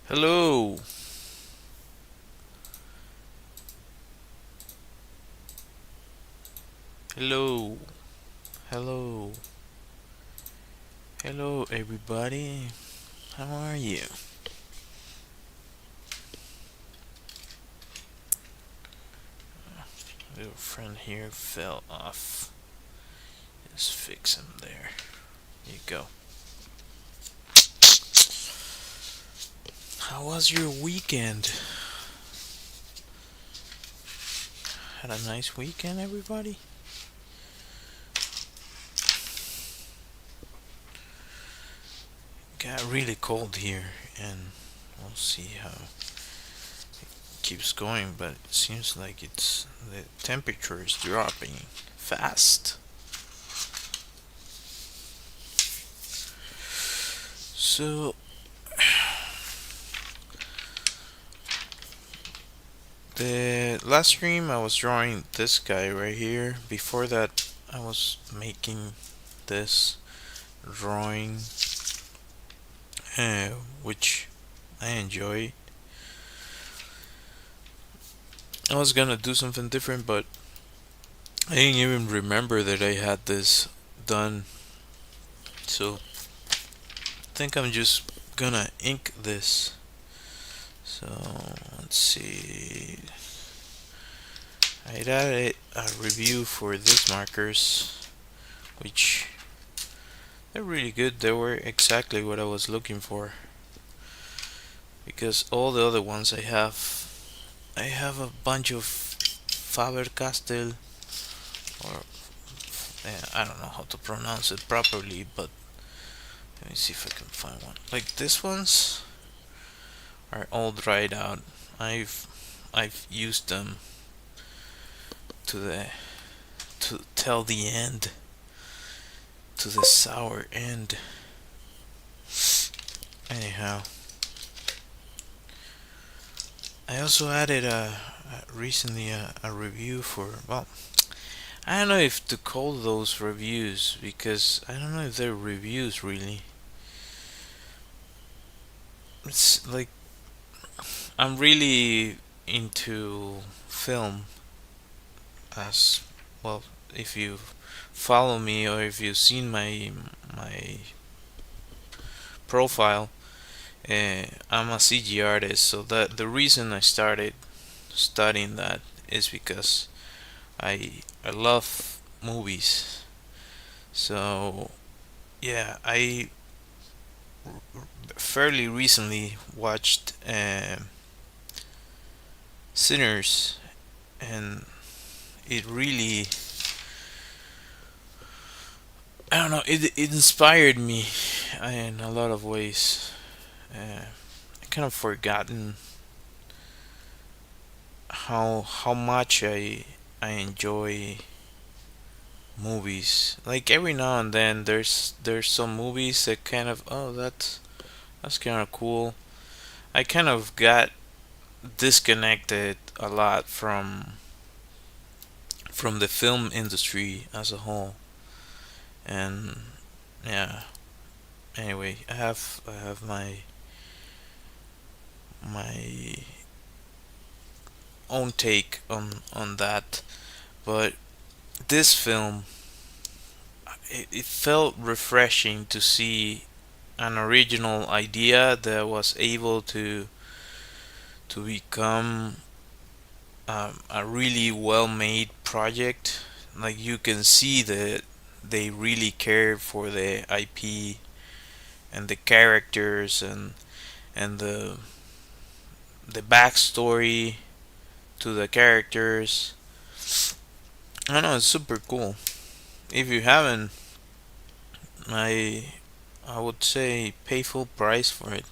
Hello, hello, hello, hello, everybody. How are you? Little friend here fell off. Just fix him there. Here you go. How was your weekend? Had a nice weekend, everybody? Got really cold here, and we'll see how it keeps going, but it seems like the temperature is dropping fast. So, the last stream I was drawing this guy right here. Before that, I was making this drawing, uh, which I enjoy. I was gonna do something different, but I didn't even remember that I had this done. So I think I'm just gonna ink this. So let's see. I added a review for these markers, which they're really good. They were exactly what I was looking for. Because all the other ones I have a bunch of Faber-Castell, or I don't know how to pronounce it properly, but let me see if I can find one. Like these ones are all dried out. I've I've used them to the to till the end, to the sour end. Anyhow, I also added recently a review for, well, I don't know if to call those reviews, because I don't know if they're reviews really. It's like I'm really into film, as well. If you follow me or if you've seen my profile, I'm a CG artist. So that the reason I started studying that is because I love movies. So yeah, I fairly recently watched Sinners, and it really, I don't know, it inspired me in a lot of ways. I kind of forgotten how much I enjoy movies. Like every now and then, there's some movies that kind of, oh, that's kind of cool. I kind of got disconnected a lot from the film industry as a whole, and yeah. Anyway, I have my own take on that, but this film, it felt refreshing to see an original idea that was able to become a really well made project. Like you can see that they really cared for the IP and the characters, and the backstory to the characters. I don't know, it's super cool. If you haven't, I I would say pay full price for it.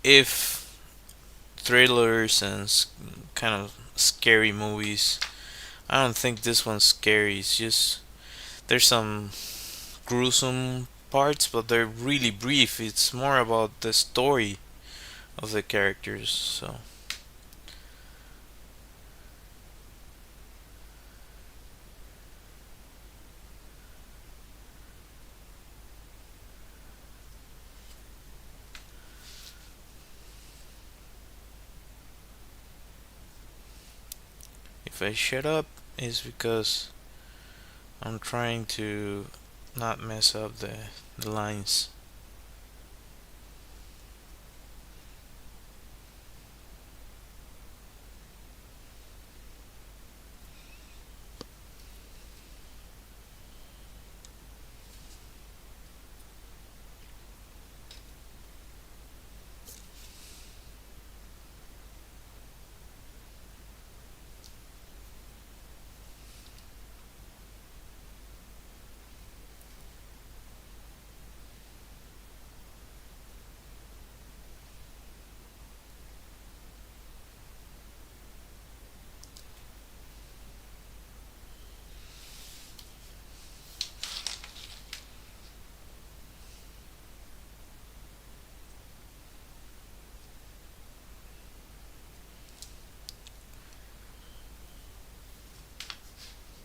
If thrillers and kind of scary movies, I don't think this one's scary. It's just there's some gruesome parts, but they're really brief. It's more about the story of the characters. So If I shut up, it's because I'm trying to not mess up the lines.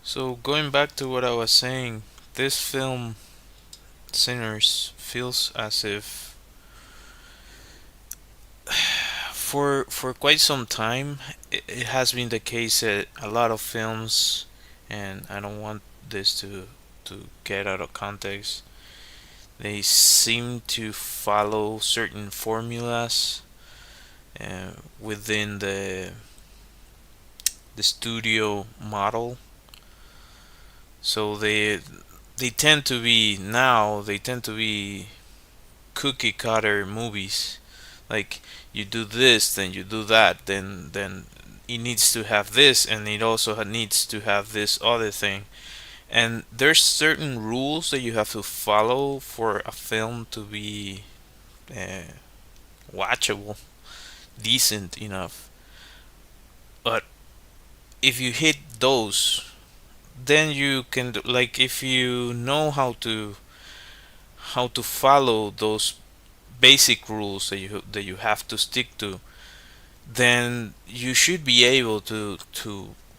So going back to what I was saying, this film Sinners feels as if for quite some time it has been the case that a lot of films, and I don't want this to get out of context, they seem to follow certain formulas within the studio model. So they tend to be now they tend to be cookie cutter movies. Like, you do this, then you do that, then it needs to have this, and it also needs to have this other thing. And there's certain rules that you have to follow for a film to be uh, watchable, decent enough. But if you hit those, then you can like, if you know how to follow those basic rules that you have to stick to, then you should be able to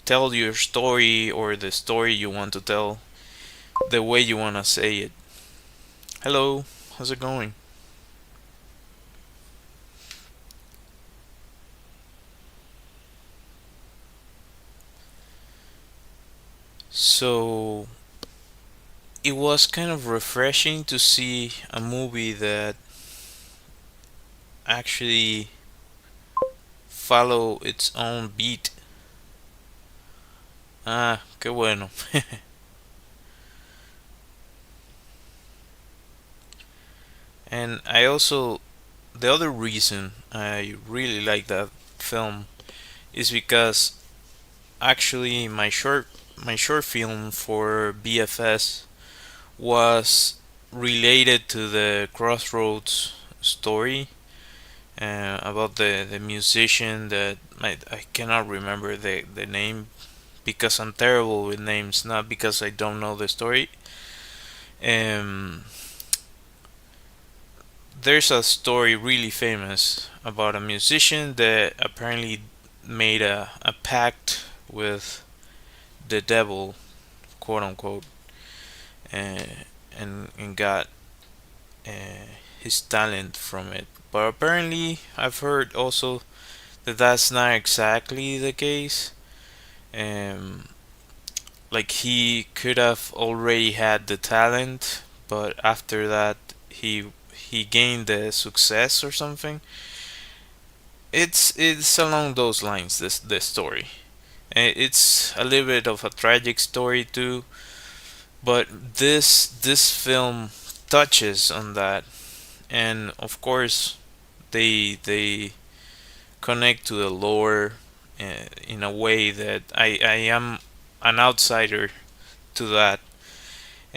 tell your story, or the story you want to tell, the way you want to say it. Hello, how's it going? So it was kind of refreshing to see a movie that actually follow its own beat. Ah, qué bueno. And I also, the other reason I really like that film is because actually my short film for BFS was related to the Crossroads story, about the musician that I cannot remember the name, because I'm terrible with names, not because I don't know the story. Um, there's a story really famous about a musician that apparently made a pact with the devil, quote unquote, uh, and got uh, his talent from it. But apparently, I've heard also that that's not exactly the case. Um, like, he could have already had the talent, but after that he gained the success or something. It's along those lines. This story. It's a little bit of a tragic story too, but this film touches on that, and of course they connect to the lore in a way that I am an outsider to that,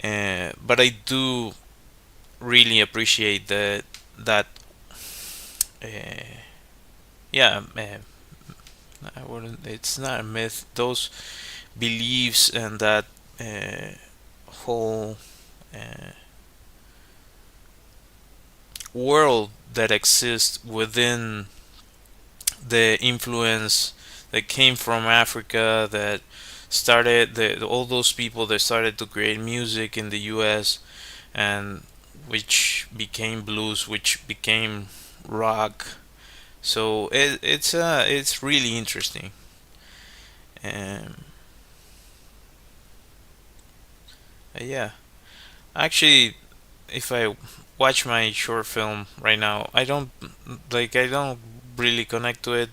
but I do really appreciate that uh, yeah, I wouldn't, it's not a myth, those beliefs and that uh, whole uh, world that exists within the influence that came from Africa, that started all those people that started to create music in the US, and which became blues, which became rock. So it's really interesting. And yeah, actually, if I watch my short film right now, I don't really connect to it.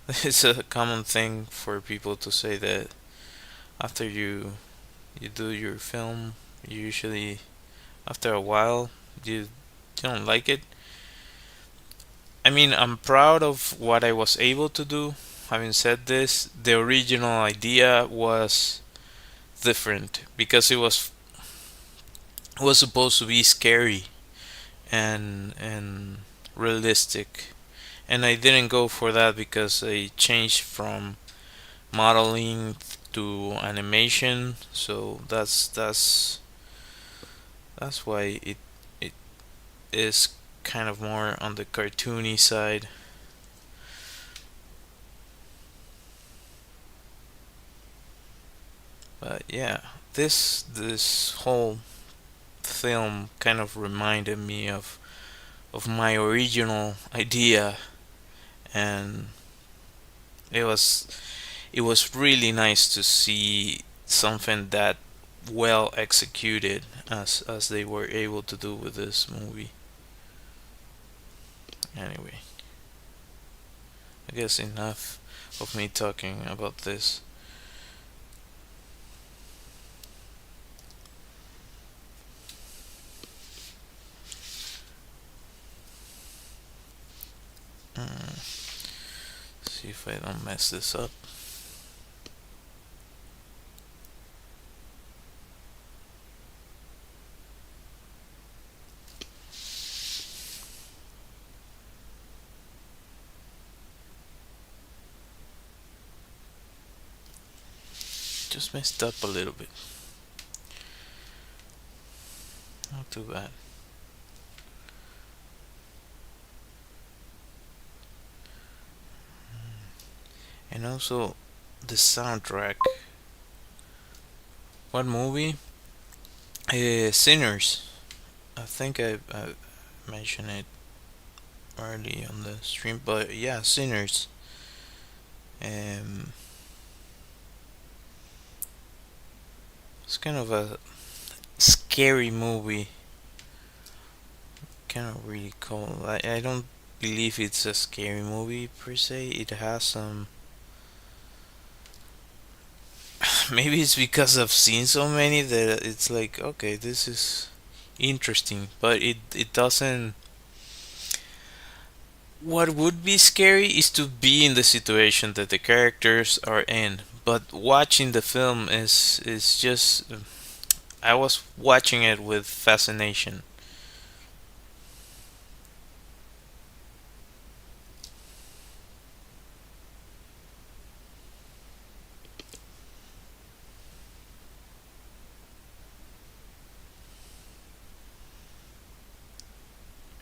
It's a common thing for people to say that after you do your film, you usually after a while you don't like it. I mean, I'm proud of what I was able to do. Having said this, the original idea was different because it was supposed to be scary and realistic. And I didn't go for that because I changed from modeling to animation. So that's why it is kind of more on the cartoony side. But yeah, this whole film kind of reminded me of my original idea, and it was it was really nice to see something that well executed as they were able to do with this movie. Anyway, I guess enough of me talking about this. See if I don't mess this up. Just messed up a little bit. Not too bad. And also the soundtrack. What movie? Sinners. I think I mentioned it early on the stream, but yeah, Sinners. Um, it's kind of a scary movie. Cannot really call. I don't believe it's a scary movie per se. It has some. Maybe it's because I've seen so many that it's like, okay, this is interesting, but it doesn't. What would be scary is to be in the situation that the characters are in. But watching the film is just. I was watching it with fascination.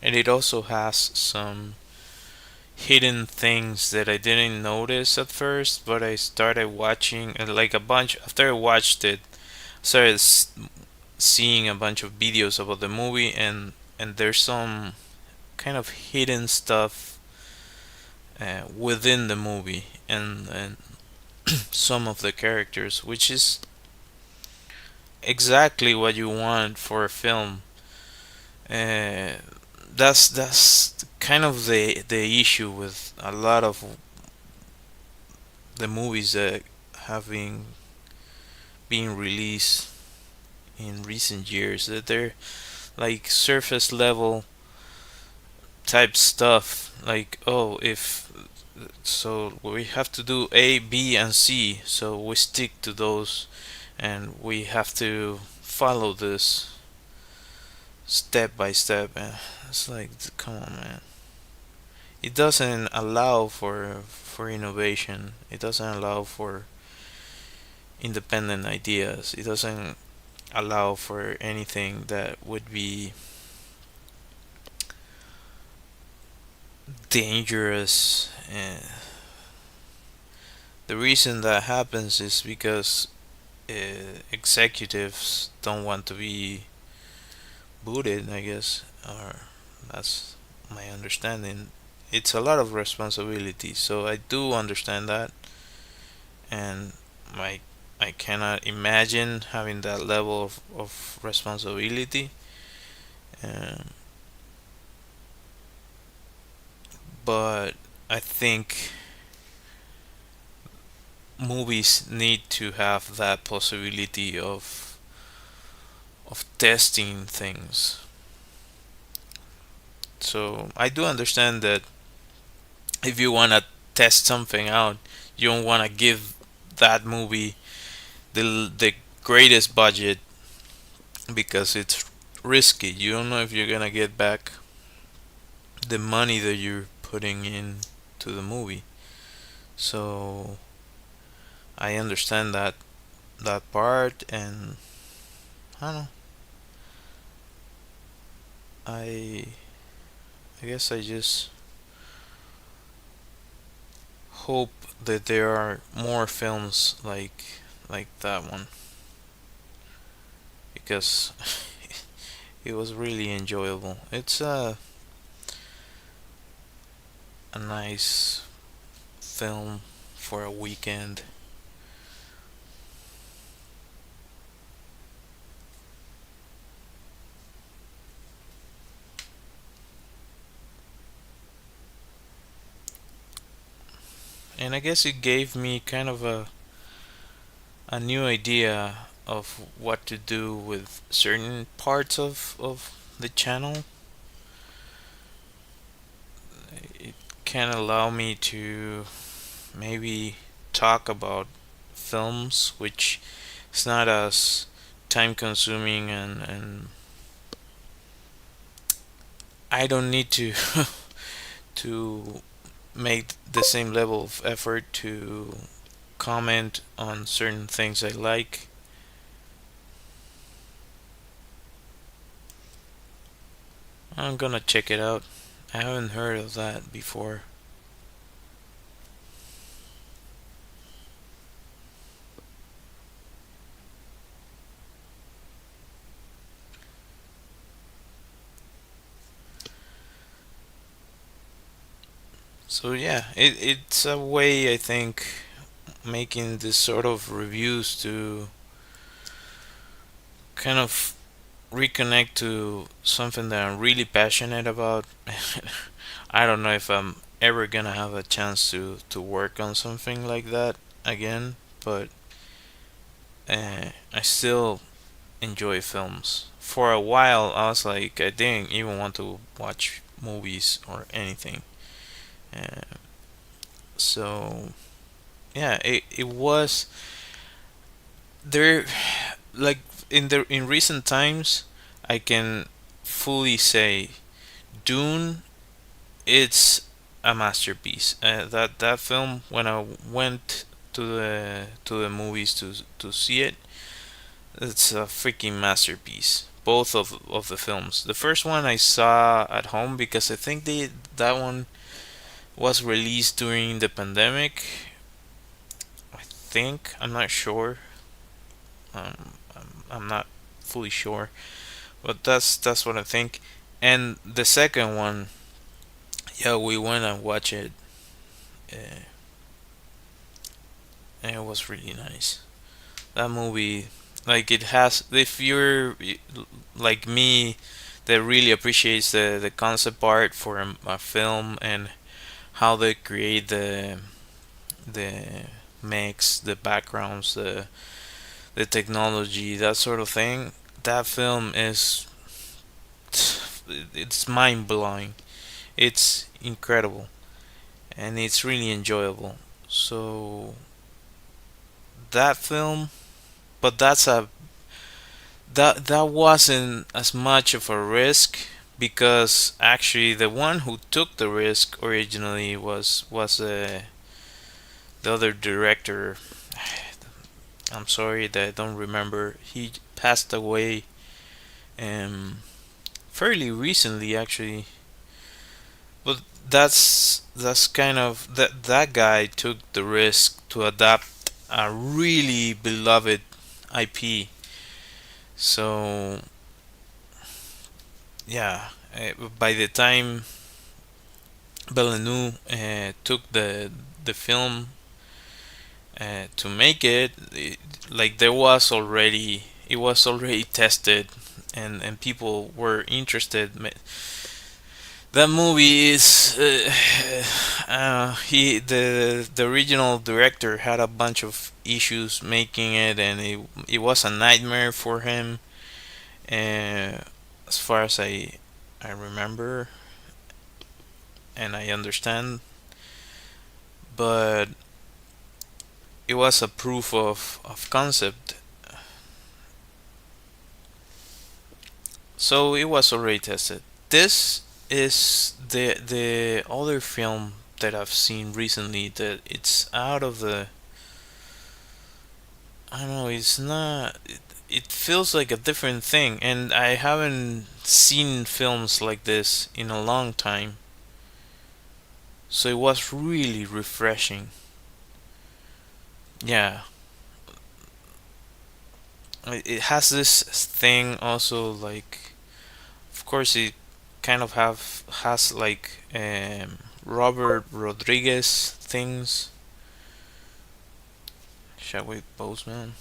And it also has some hidden things that I didn't notice at first, but I started watching like a bunch after I watched it. Started seeing a bunch of videos about the movie, and there's some kind of hidden stuff within the movie and some of the characters, which is exactly what you want for a film. Uh, that's kind of the issue with a lot of the movies that have been being released in recent years, that they're like surface level type stuff, like, oh, if so we have to do A, B, and C, so we stick to those, and we have to follow this step by step. It's like, come on, man. It doesn't allow for innovation. It doesn't allow for independent ideas. It doesn't allow for anything that would be dangerous. And the reason that happens is because executives don't want to be booted, I guess, or that's my understanding. It's a lot of responsibility, so I do understand that, and my I cannot imagine having that level of responsibility. Um, but I think movies need to have that possibility of testing things. So I do understand that if you want to test something out, you don't want to give that movie the greatest budget because it's risky. You don't know if you're gonna get back the money that you're putting in to the movie. So I understand that part, and I don't know. I I guess I just hope that there are more films like that one because it was really enjoyable. It's a nice film for a weekend. And I guess it gave me kind of a new idea of what to do with certain parts of the channel. It can allow me to maybe talk about films which is not as time consuming, and I don't need to to make the same level of effort to comment on certain things I like. I'm gonna check it out. I haven't heard of that before. So yeah, it's a way, I think, making this sort of reviews to kind of reconnect to something that I'm really passionate about. I don't know if I'm ever gonna have a chance to work on something like that again, but I still enjoy films. For a while, I was like, I didn't even want to watch movies or anything. Uh, so yeah, it was there. Like in recent times, I can fully say Dune. It's a masterpiece. That film, when I went to the movies to see it, it's a freaking masterpiece. Both of the films. The first one I saw at home because I think that one was released during the pandemic. I think, I'm not sure. I'm not fully sure, but that's what I think. And the second one, yeah, we went and watched it, uh, and it was really nice. That movie, like it has, if you're like me, that really appreciates the concept art for a film and how they create the mix, the backgrounds, the technology, that sort of thing. That film is, it's mind blowing. It's incredible and it's really enjoyable. So that film, but that wasn't as much of a risk because actually the one who took the risk originally was the other director. I'm sorry that I don't remember. He passed away fairly recently actually. But that's kind of that guy took the risk to adapt a really beloved IP. So yeah, by the time Villeneuve took the film, to make it, like there was already it was already tested, and people were interested. That movie is the original director had a bunch of issues making it, and it was a nightmare for him. As far as I remember and I understand, but it was a proof of concept, so it was already tested. This is the other film that I've seen recently that it's out of the. I don't know. It's not. It feels like a different thing, and I haven't seen films like this in a long time. So it was really refreshing. Yeah, it has this thing also, like, of course it kind of have has like Robert Rodriguez things. Chadwick Boseman.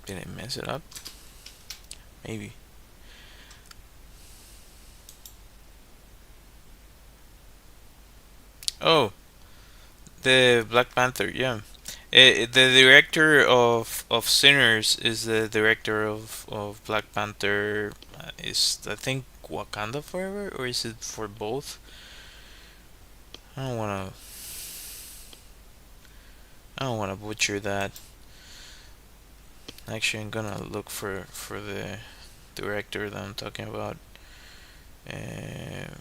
Did I mess it up? Maybe. Oh, the Black Panther. Yeah. The director of Sinners is the director of Black Panther. Is I think Wakanda Forever, or is it for both? I don't wanna I don't wanna butcher that. Actually, I'm gonna look for the director that I'm talking about. Uh,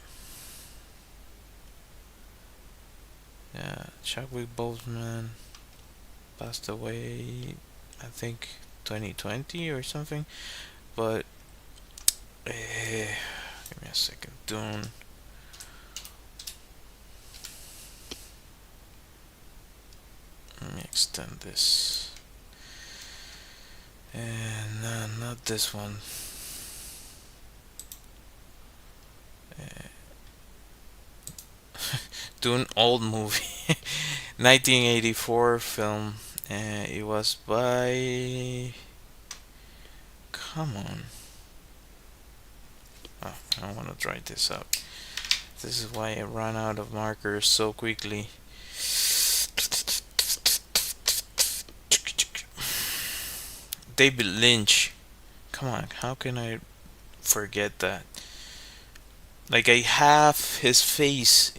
yeah, Chadwick Boseman passed away, I think 2020 or something. But give me a second. Dune. Let me extend this. And not this one. Uh, Dune old movie, 1984 film. It was by. Come on. Oh, I don't want to write this up. This is why I ran out of markers so quickly. David Lynch. Come on, how can I forget that? Like, I have his face.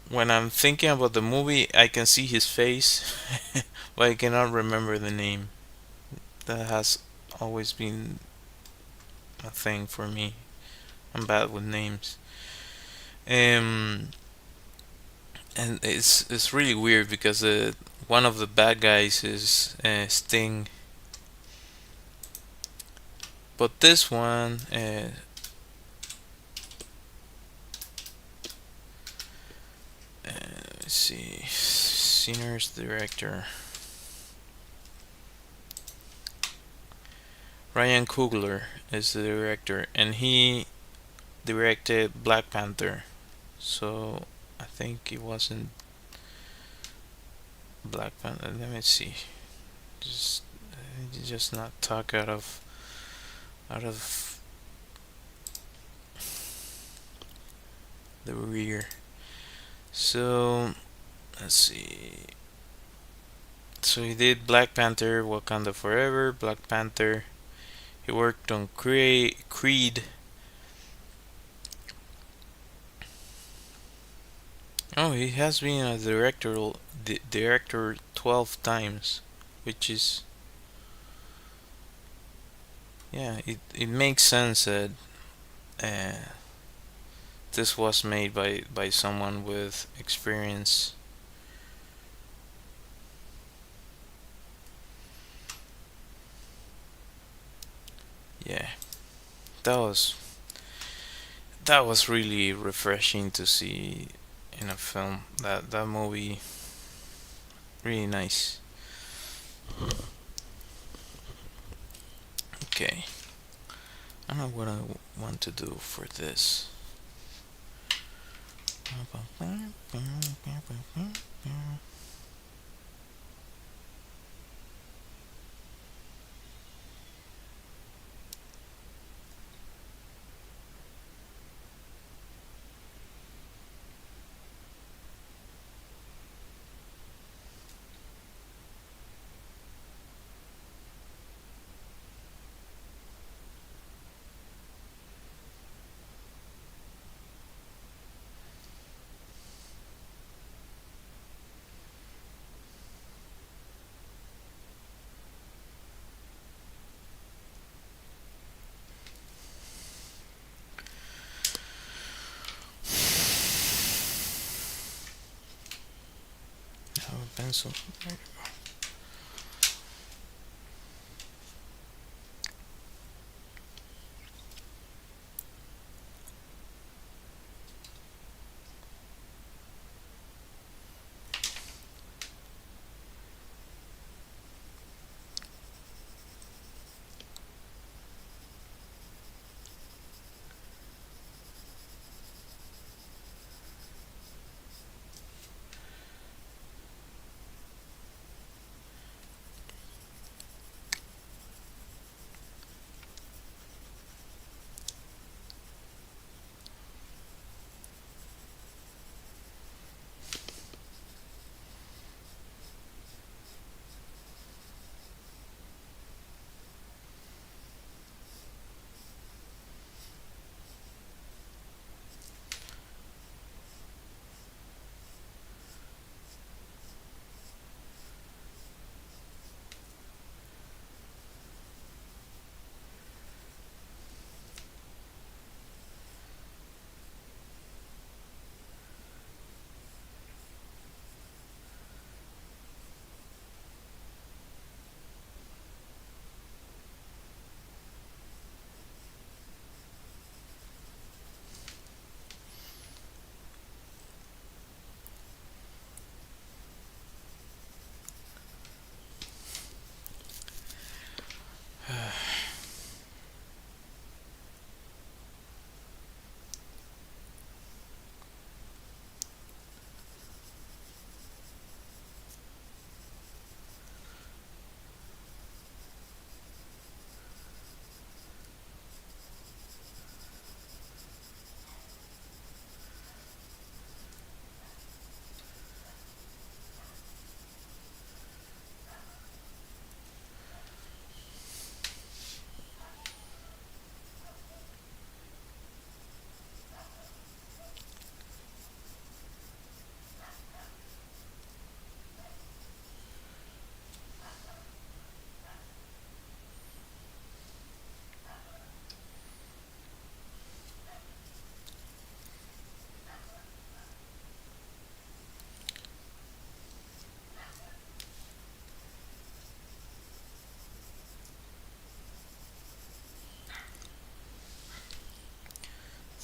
When I'm thinking about the movie, I can see his face, but I cannot remember the name. That has always been a thing for me. I'm bad with names. Um, and it's really weird because one of the bad guys is Sting, but this one, let's see, Sinners director Ryan Coogler is the director, and he directed Black Panther. So I think it wasn't Black Panther. Let me see. Just just not talk out of the rear. So let's see. So he did Black Panther, Wakanda Forever, Black Panther. He worked on Creed. Oh, he has been a director 12 times, which is, yeah, it makes sense that uh, this was made by someone with experience. Yeah, that was that was really refreshing to see in a film. That movie really nice. Okay, I don't know what I want to do for this. I have a pencil. There you go.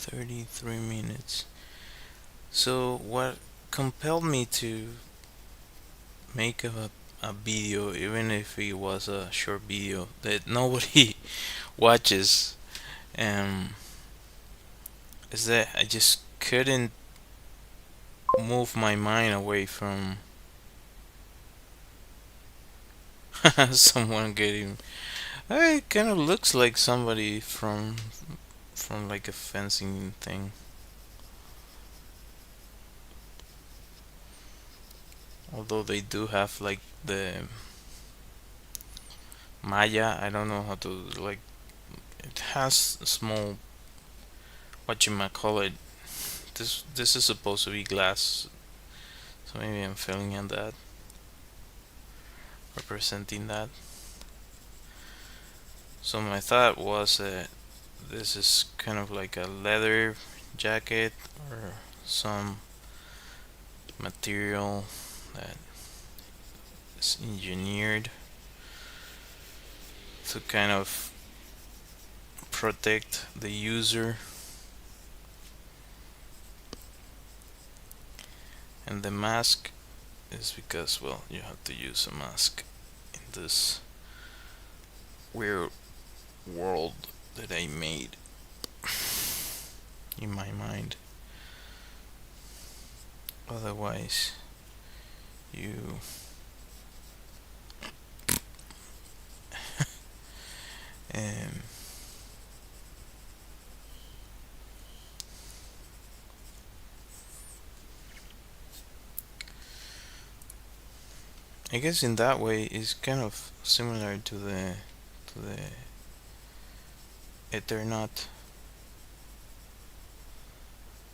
33 minutes. So, what compelled me to make a video, even if it was a short video that nobody watches, um, is that I just couldn't move my mind away from someone getting. It kind of looks like somebody from like a fencing thing. Although they do have like the Maya, I don't know how to like. It has a small, what you might call it. This is supposed to be glass, so maybe I'm failing in that, representing that. So my thought was that this is kind of like a leather jacket or some material that is engineered to kind of protect the user. And the mask is because, well, you have to use a mask in this weird world that I made in my mind. Otherwise, you um, I guess in that way it's kind of similar to the Eternaut,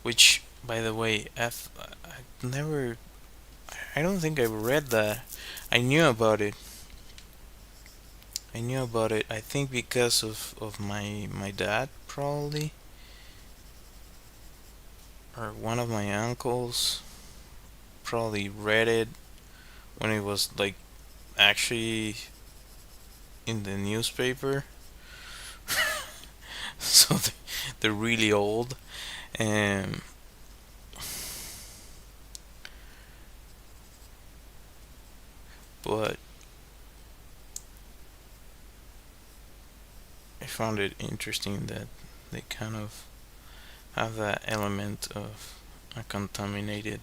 which, by the way, I've never. I don't think I've read that. I knew about it. I knew about it. I think because of my dad, probably, or one of my uncles probably read it when it was like actually in the newspaper. So they're really old. Um, but I found it interesting that they kind of have that element of a contaminated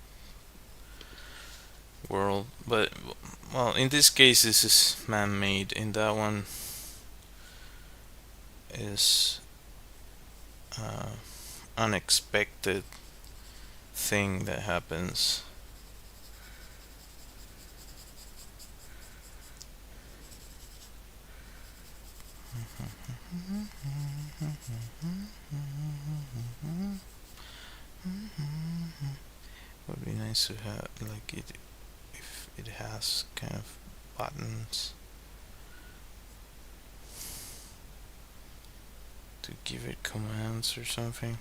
world. But, well, in this case, this is man made. In that one, is uh, unexpected thing that happens. Would be nice to have like it if it has kind of buttons to give it commands or something.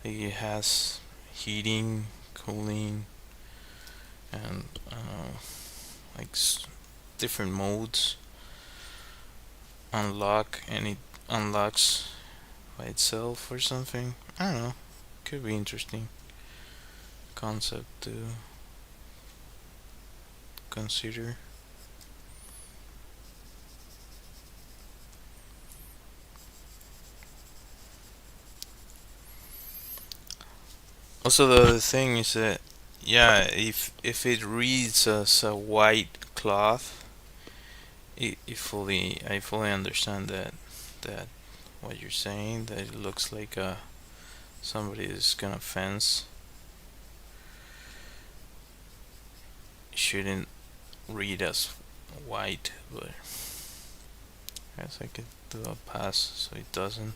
Like it has heating, cooling, and like different modes unlock, and it unlocks by itself or something. I don't know. Could be interesting concept to consider. Also, the other thing is that, yeah, if it reads as a white cloth, I fully understand that what you're saying, that it looks like somebody is gonna fence. It shouldn't read as white, but I guess I could do a pass so it doesn't.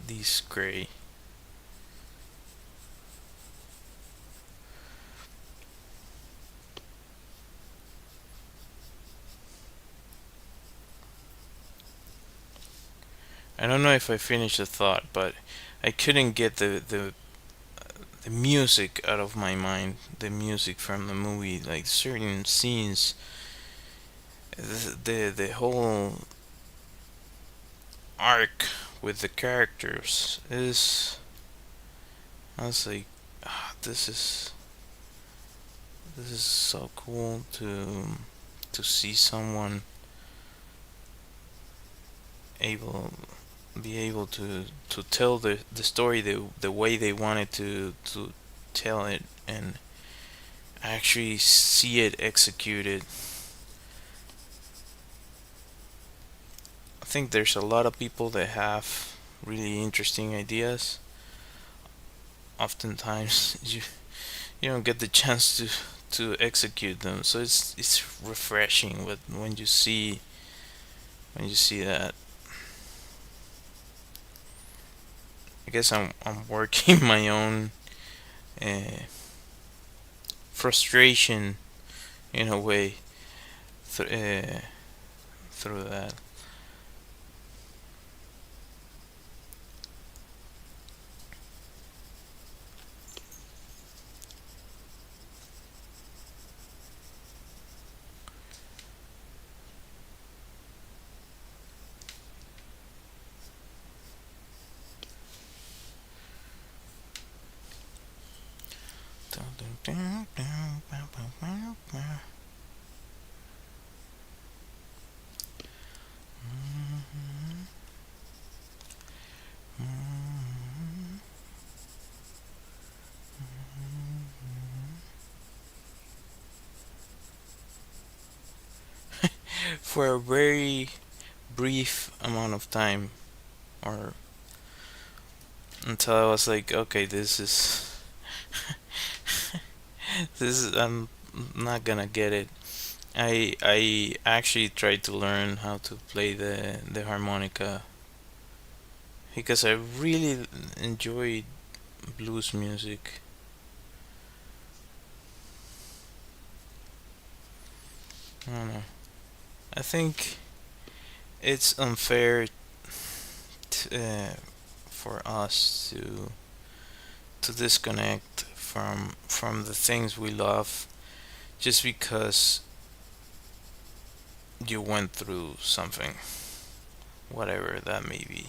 This gray. I don't know if I finished the thought, but I couldn't get the music out of my mind. The music from the movie, like certain scenes, the whole arc with the characters is. I was like, this is so cool to see someone able be able to tell the story the way they wanted to tell it, and actually see it executed. I think there's a lot of people that have really interesting ideas. Oftentimes, you don't get the chance to execute them, so it's refreshing when you see that. I guess I'm working my own uh, frustration in a way through that. for a very brief amount of time, or until I was like, okay, I'm not gonna get it. I actually tried to learn how to play the harmonica because I really enjoyed blues music. I don't know. I think it's unfair for us to disconnect from the things we love just because you went through something, whatever that may be.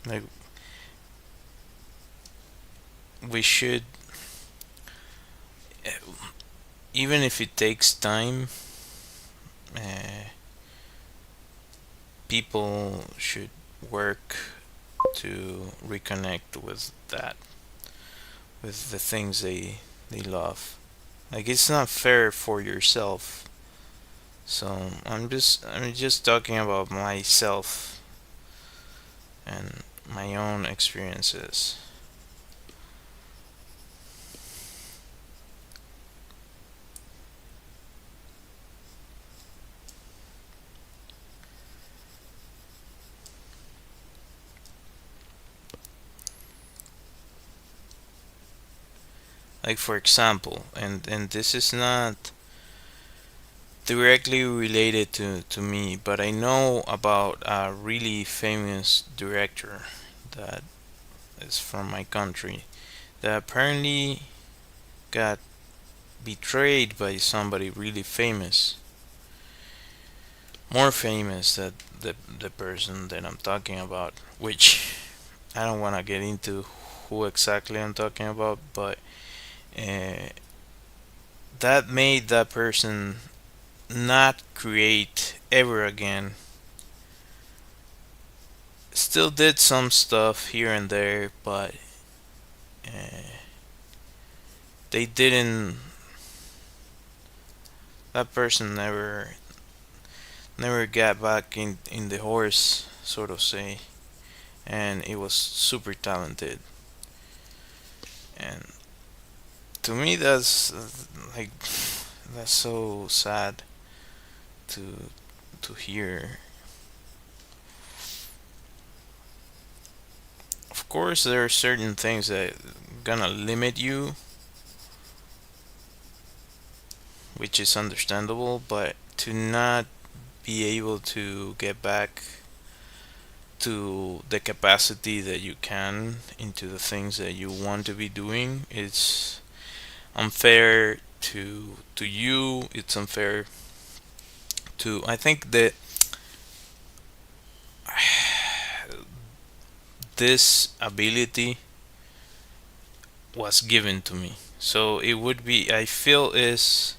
Like, we should, even if it takes time, uh, people should work to reconnect with that, with the things they love. Like, it's not fair for yourself. So I'm just talking about myself and my own experiences. Like, for example, and this is not directly related to me, but I know about a really famous director that is from my country that apparently got betrayed by somebody really famous, more famous than the person that I'm talking about, which I don't want to get into who exactly I'm talking about, but uh, that made that person not create ever again. Still did some stuff here and there, but uh, they didn't. That person never got back in the horse, sort of say, and it was super talented. And to me, like that's so sad to to hear. Of course, there are certain things that gonna limit you, which is understandable, but to not be able to get back to the capacity that you can into the things that you want to be doing, it's unfair to you. It's unfair to, I think that this ability was given to me, so it would be, I feel, is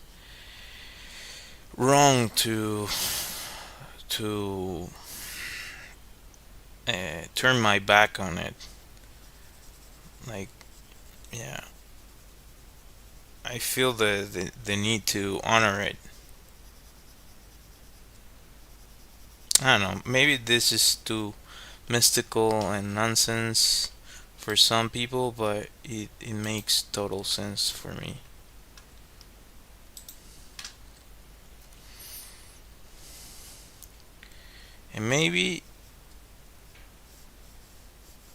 wrong to turn my back on it. Like, yeah, I feel the need to honor it. I don't know, maybe this is too mystical and nonsense for some people, but it makes total sense for me. And maybe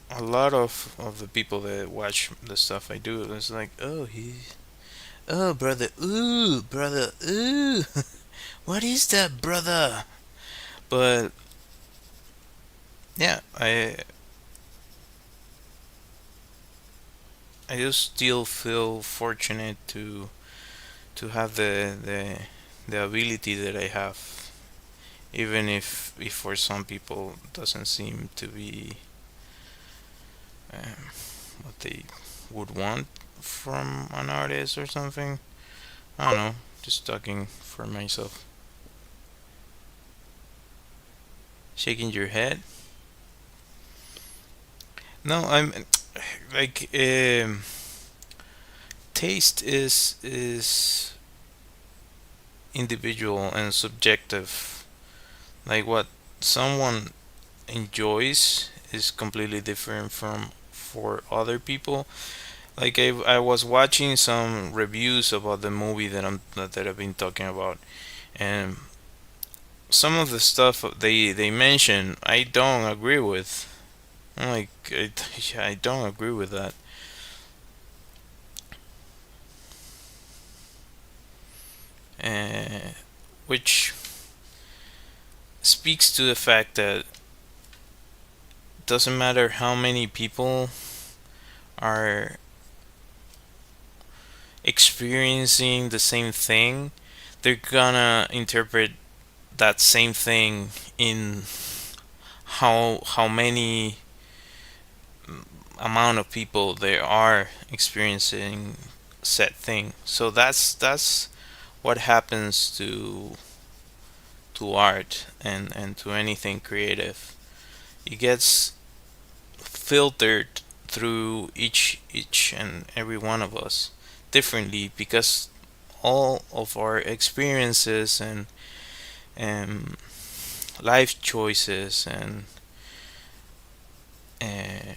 a lot of the people that watch the stuff I do is like, oh, oh, brother, ooh, brother, ooh, what is that, brother? But yeah, I just still feel fortunate to have the ability that I have, even if for some people it doesn't seem to be um, what they would want from an artist or something. I don't know, just talking for myself. Shaking your head? No, I'm like taste is individual and subjective. Like what someone enjoys is completely different from for other people. Like I was watching some reviews about the movie that I've been talking about, and some of the stuff they mention I don't agree with. I'm like I don't agree with that. uh, which speaks to the fact that doesn't matter how many people are experiencing the same thing, they're gonna interpret that same thing in how many amount of people there are experiencing said thing. So that's what happens to art and to anything creative. It gets filtered through each and every one of us differently because all of our experiences and life choices and uh,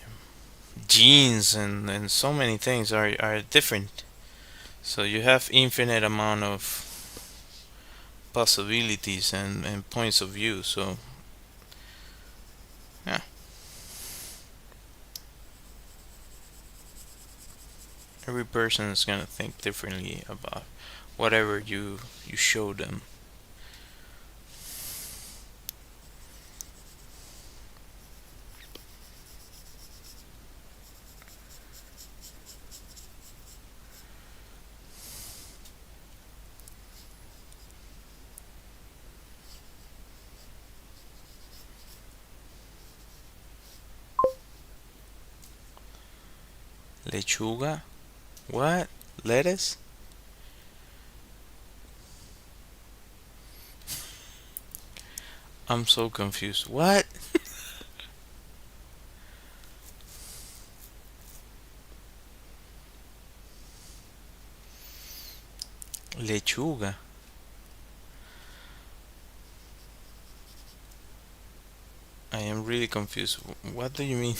genes and so many things are different. So you have infinite amount of possibilities and points of view. So yeah, every person is gonna think differently about whatever you show them. Lechuga? What? Lettuce? I'm so confused. What? Lechuga. I am really confused. What do you mean?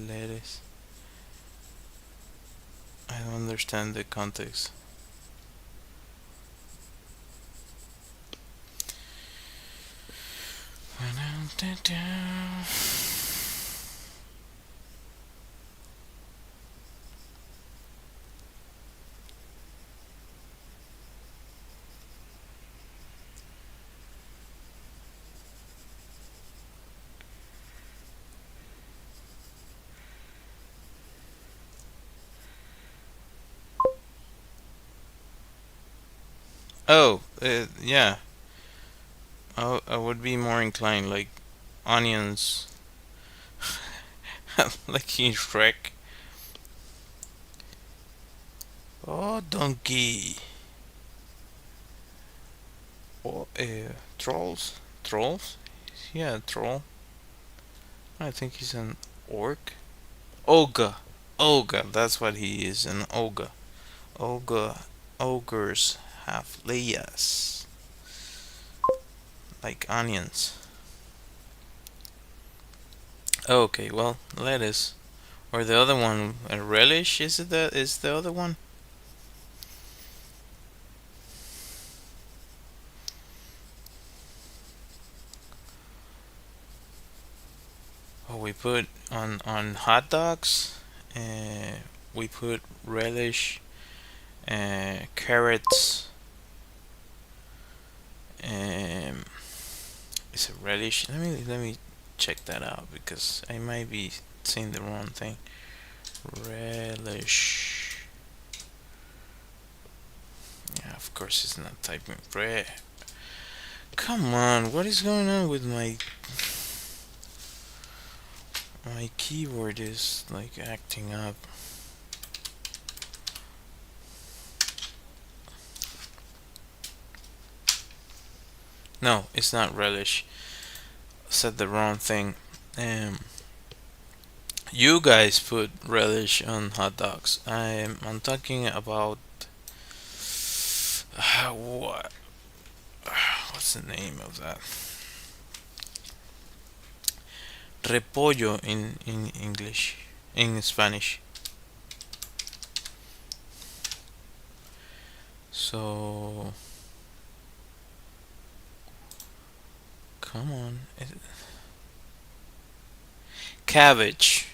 Lettuce. I don't understand the context. Oh, yeah. I would be more inclined like onions, like in Shrek. Oh, donkey. Oh, trolls. Trolls? Yeah, troll. I think he's an orc. Ogre. Ogre. That's what he is. An ogre. Ogre. Ogres have layers like onions. Okay, well, lettuce. Or the other one, a relish? Is it the is the other one? Oh, we put on hot dogs. Uh, we put relish, carrots. Um, is it relish? Let me check that out because I might be saying the wrong thing. Relish. Yeah, of course it's not typing Come on, what is going on with my keyboard is like acting up. No, it's not relish. Said the wrong thing. Um, you guys put relish on hot dogs. I'm talking about what? What's the name of that? Repollo in English, in Spanish. So come on, cabbage.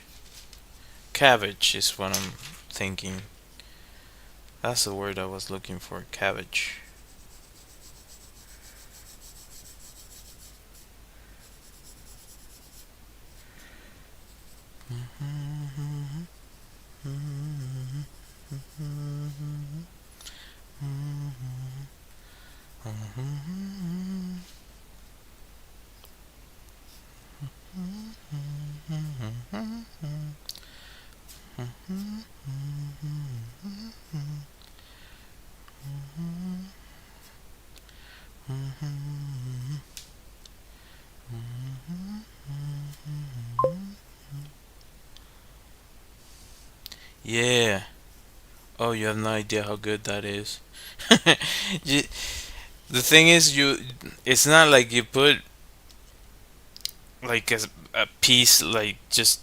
Cabbage is what I'm thinking. That's the word I was looking for. Cabbage. Yeah. Oh, you have no idea how good that is. You, the thing is, it's not like you put like a piece, like just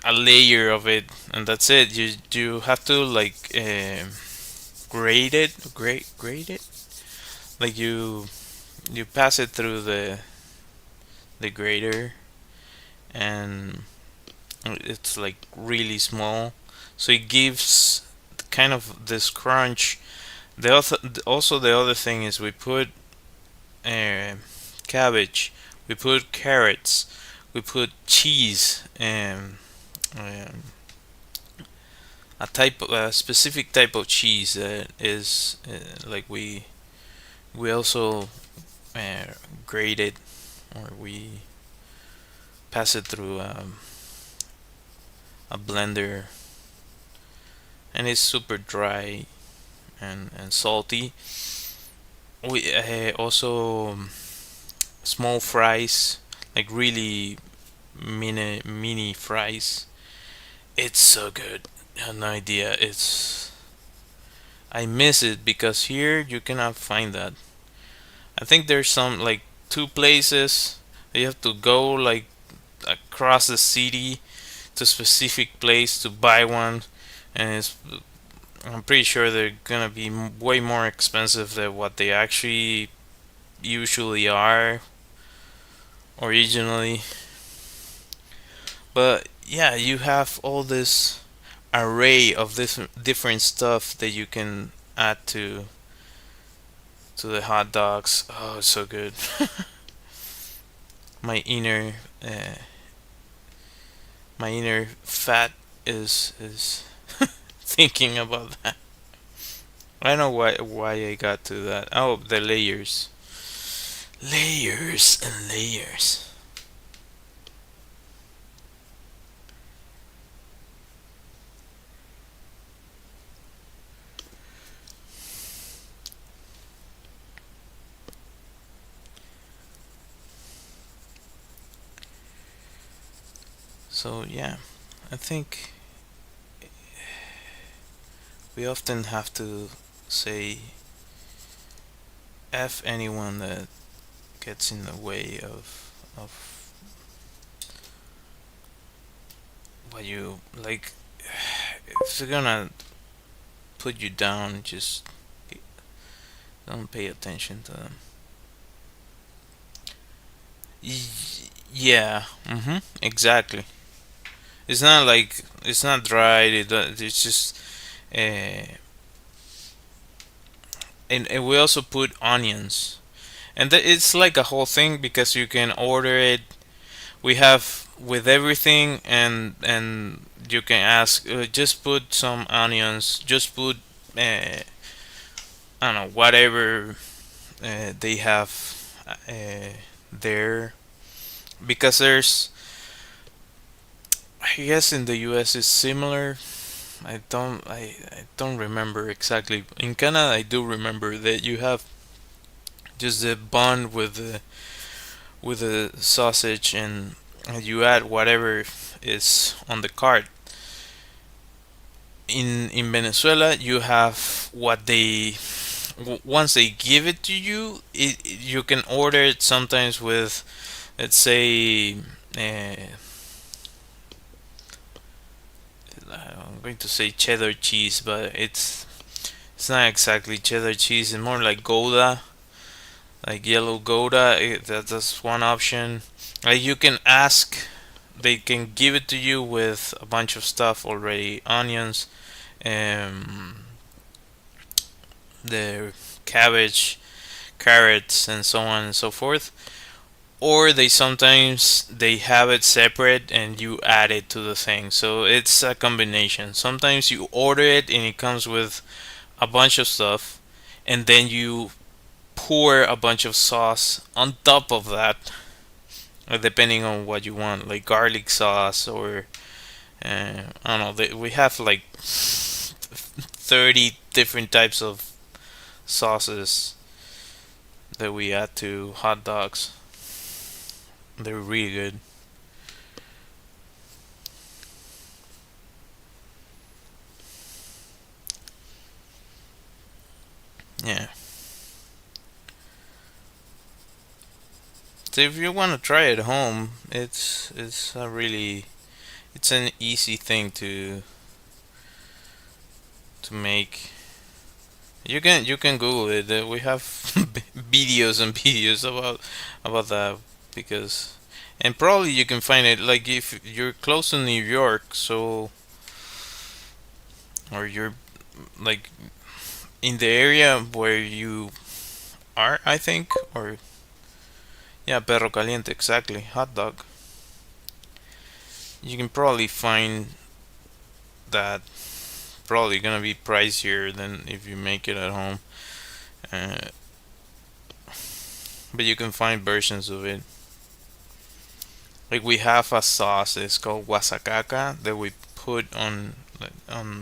a layer of it, and that's it. You have to like grate it. Like you pass it through the grater, and it's like really small, so it gives kind of this crunch. Also the other thing is we put uh, cabbage, we put carrots, we put cheese, and um, a specific type of cheese that is like we also uh, grate it, or we pass it through a blender, and it's super dry and salty. We also small fries, like really mini fries. It's so good. I have no idea. I miss it because here you cannot find that. I think there's some like two places you have to go like across the city to a specific place to buy one, and I'm pretty sure they're gonna be way more expensive than what they actually usually are originally. But yeah, you have all this array of different stuff that you can add to the hot dogs. Oh, it's so good. my inner uh, my inner fat is thinking about that. I don't know why I got to that. Oh, the layers, layers and layers. So yeah, I think we often have to say f anyone that gets in the way of what you like. If they're gonna put you down, just don't pay attention to them. Yeah. Exactly. It's not like it's not dried. It's just uh, and we also put onions, and it's like a whole thing because you can order it. We have with everything, and you can ask, just put some onions. Just put I don't know, whatever they have there, because I guess in the US it's similar. I don't remember exactly. In Canada I do remember that you have just the bun with the sausage, and you add whatever is on the cart. In Venezuela, you have what they once they give it to you, you can order it sometimes with, let's say, I'm going to say cheddar cheese, but it's not exactly cheddar cheese. It's more like Gouda, like yellow Gouda. That's one option. Like you can ask, they can give it to you with a bunch of stuff already, onions, um, the cabbage, carrots, and so on and so forth. Or they sometimes they have it separate and you add it to the thing. So it's a combination. Sometimes you order it and it comes with a bunch of stuff, and then you pour a bunch of sauce on top of that, depending on what you want, like garlic sauce or I don't know. We have like 30 different types of sauces that we add to hot dogs. They're really good. Yeah. So if you want to try it at home, it's a really it's an easy thing to make. You can Google it. We have videos and videos about that, because and probably you can find it like if you're close to New York, so or you're like in the area where you are, I think, or yeah, perro caliente, exactly, hot dog. You can probably find that probably gonna be pricier than if you make it at home. Uh, but you can find versions of it. Like we have a sauce. It's called guasacaca that we put on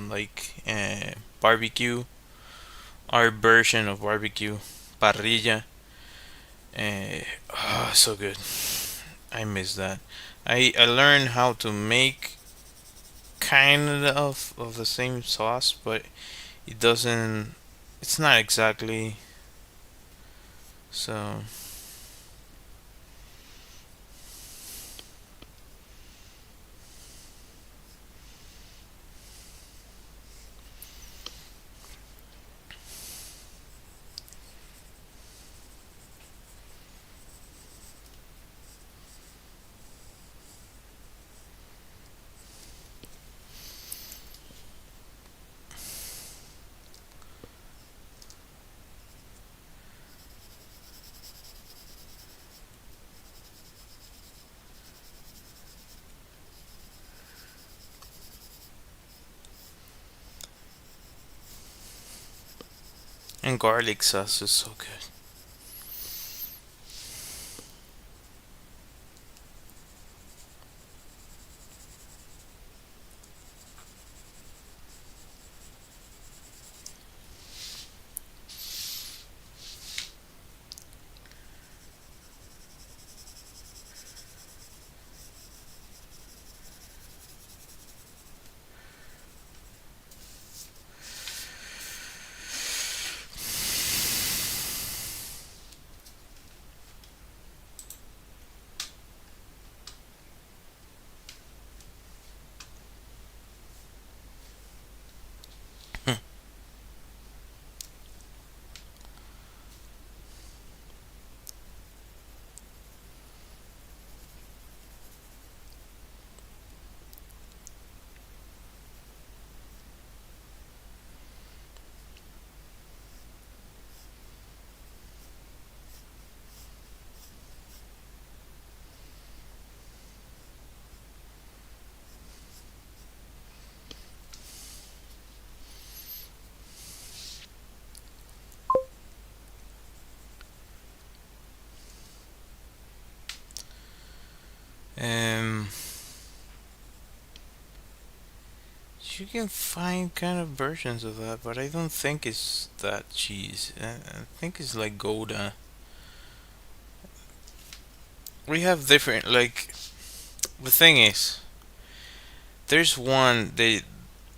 like barbecue. Our version of barbecue, parrilla. Oh, so good. I miss that. I learned how to make kind of the same sauce, but it doesn't. It's not exactly so. And garlic sauce is so good. Um, you can find kind of versions of that, but I don't think it's that cheese. I think it's like Gouda. we have different, like, the thing is, there's one that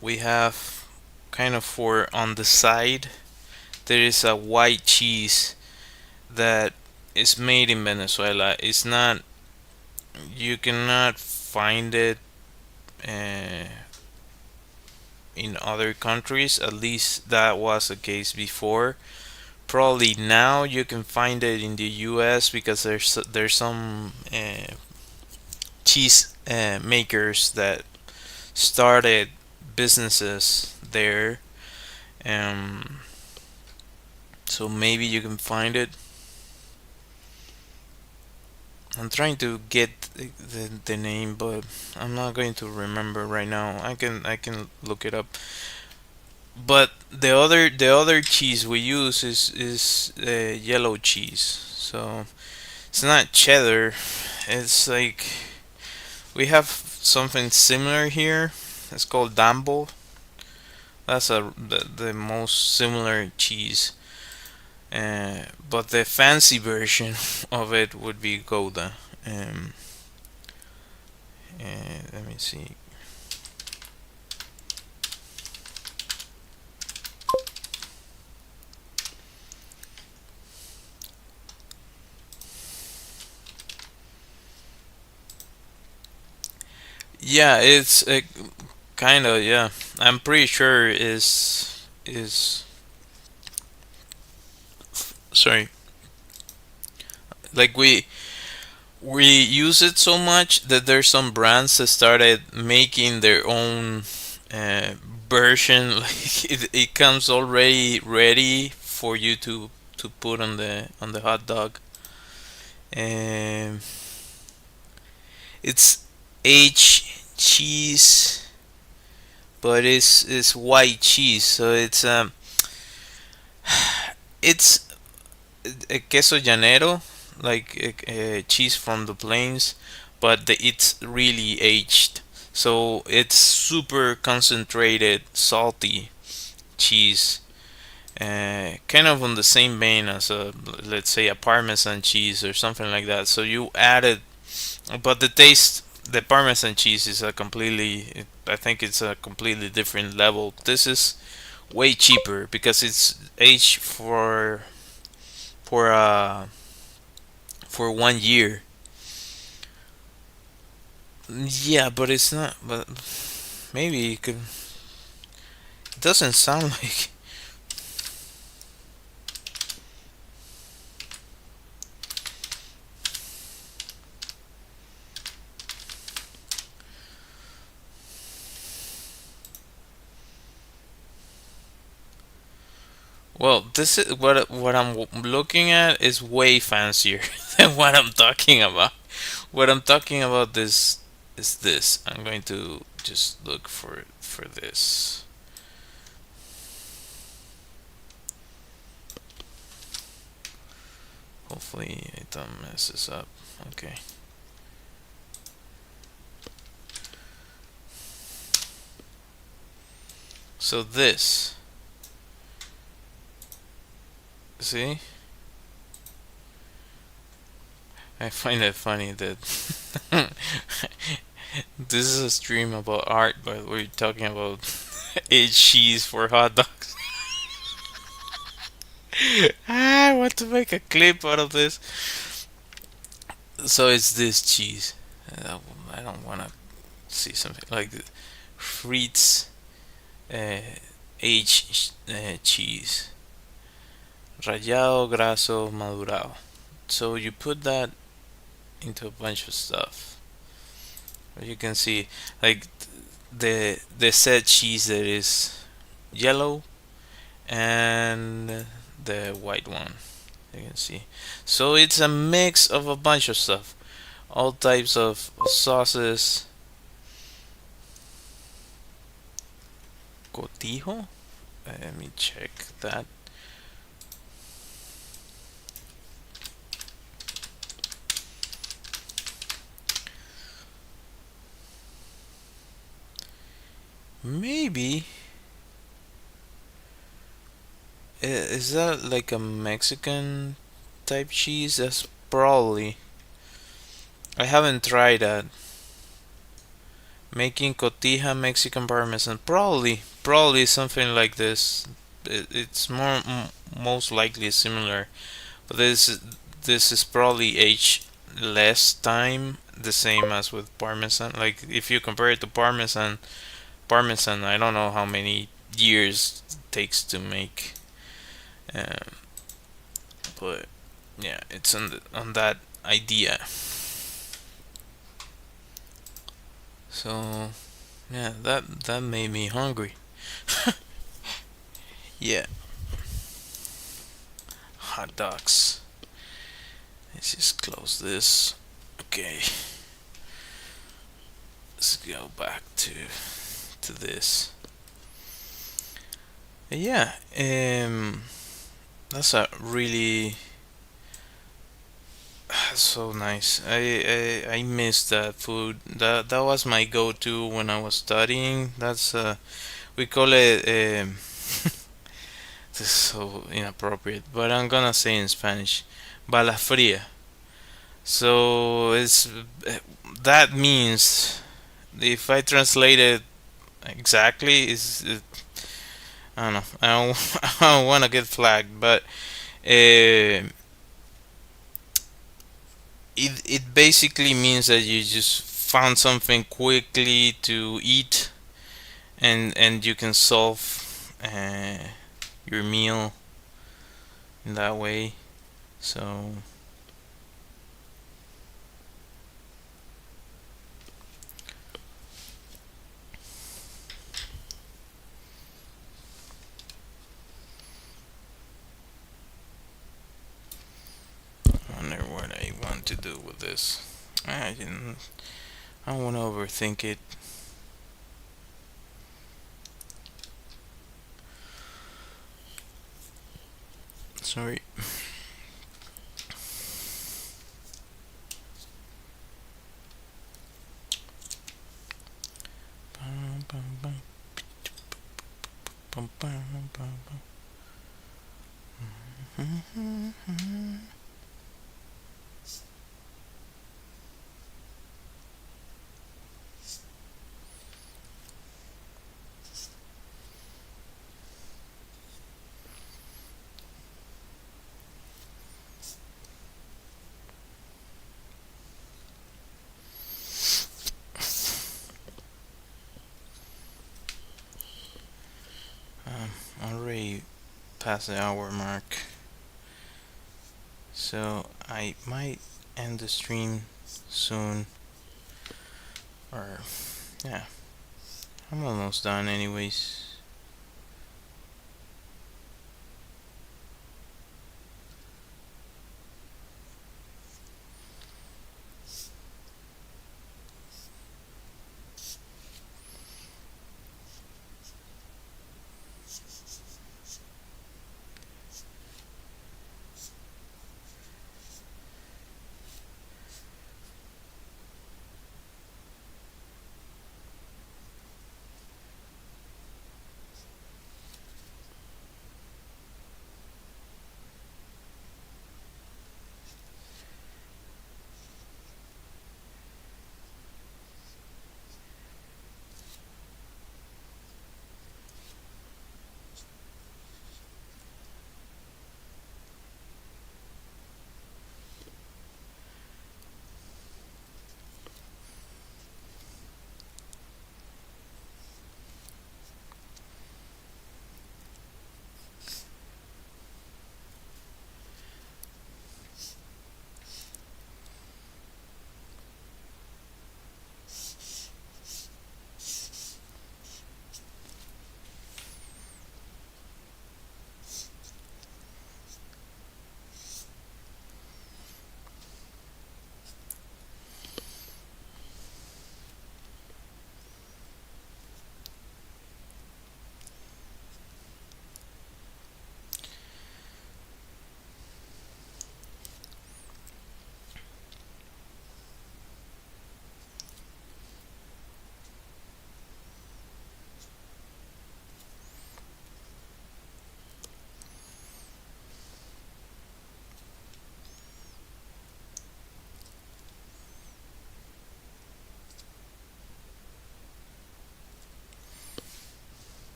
we have kind of for on the side. There is a white cheese that is made in Venezuela. It's not, you cannot find it uh, in other countries. At least that was the case before. Probably now you can find it in the U.S. because there's some cheese makers that started businesses there. Um, so maybe you can find it. I'm trying to get the name, but I'm not going to remember right now. I can look it up. But the other cheese we use is yellow cheese. So it's not cheddar. It's like we have something similar here. It's called Dambo. That's the most similar cheese. But the fancy version of it would be Gouda. Um, Let me see. Yeah, it's kind of, yeah. I'm pretty sure is sorry. Like we use it so much that there's some brands that started making their own uh, version. Like it comes already ready for you to put on the hot dog. Um, it's H cheese, but it's white cheese, so it's a queso llanero, like cheese from the plains, but it's really aged. So it's super concentrated, salty cheese, kind of on the same vein as let's say a Parmesan cheese or something like that. So you added, but the taste, the Parmesan cheese is a completely, I think it's a completely different level. This is way cheaper because it's aged for uh for 1 year. Yeah, but it's not. But maybe it could. It doesn't sound like. Well, this is what I'm looking at is way fancier than what I'm talking about. What I'm talking about this is this. I'm going to just look for this. Hopefully it don't mess this up. Okay. So this. See? I find it funny that this is a stream about art, but we're talking about aged cheese for hot dogs. I want to make a clip out of this. So it's this cheese. I don't want to see something like Fritz uh, aged cheese. Rallado graso madurado. So you put that into a bunch of stuff. You can see like the said cheese that is yellow and the white one. You can see. So it's a mix of a bunch of stuff, all types of sauces. Cotijo. Let me check that. Maybe is that like a Mexican type cheese? That's probably. I haven't tried that. Making cotija Mexican parmesan. Probably something like this. It's most likely similar, but this is probably aged less time, the same as with parmesan. Like if you compare it to parmesan, I don't know how many years it takes to make, um, but yeah, it's on that idea. So yeah, that made me hungry. Yeah, hot dogs. Let's just close this. Okay, let's go back to this. Yeah, that's a really so nice. I miss that food. That was my go-to when I was studying. That's we call it this is so inappropriate, but I'm gonna say in Spanish, bala fria. So it's that means if I translate it exactly is I don't know. I don't, I don't want to get flagged, but it basically means that you just found something quickly to eat, and you can solve your meal in that way. So I wonder what I want to do with this. I didn't. I don't want to overthink it. Sorry. Already past the hour mark, so I might end the stream soon. Or yeah, I'm almost done anyways.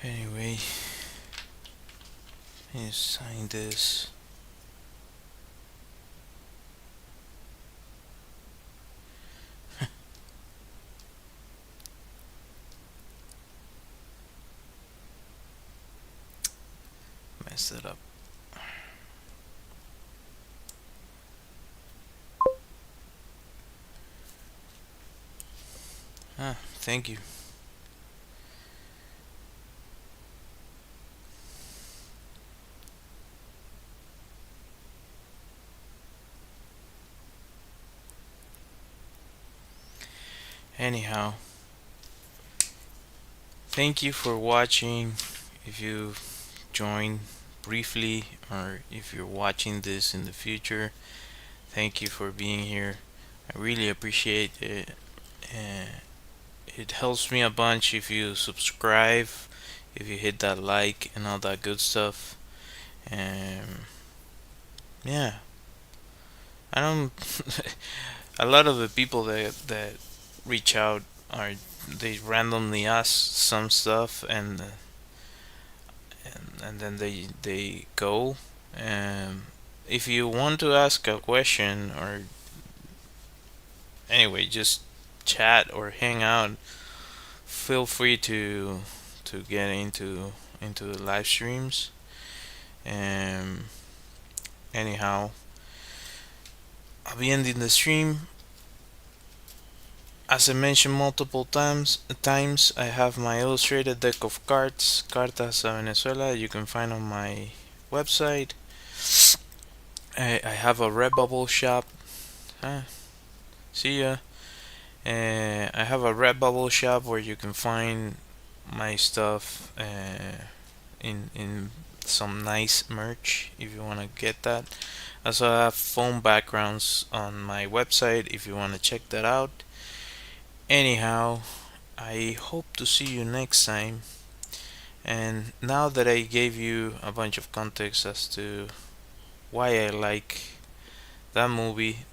Anyway, let's sign this. Mess it up. Thank you. Anyhow, thank you for watching. If you joined briefly, or if you're watching this in the future, thank you for being here. I really appreciate it. It helps me a bunch if you subscribe, if you hit that like and all that good stuff. And yeah, I don't. A lot of the people that reach out are they randomly ask some stuff, and then they go. If you want to ask a question, or anyway, just chat or hang out, feel free to get into the live streams. Um, Anyhow, I'll be ending the stream. As I mentioned multiple times, I have my illustrated deck of cards, Cartas a Venezuela. You can find on my website. I have a Redbubble shop. See ya. I have a Redbubble shop where you can find my stuff in some nice merch if you want to get that. Also, I have phone backgrounds on my website if you want to check that out. Anyhow, I hope to see you next time. And now that I gave you a bunch of context as to why I like that movie,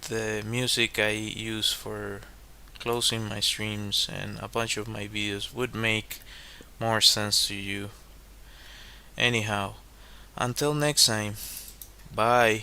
the music I use for closing my streams and a bunch of my videos would make more sense to you. Anyhow, until next time, bye.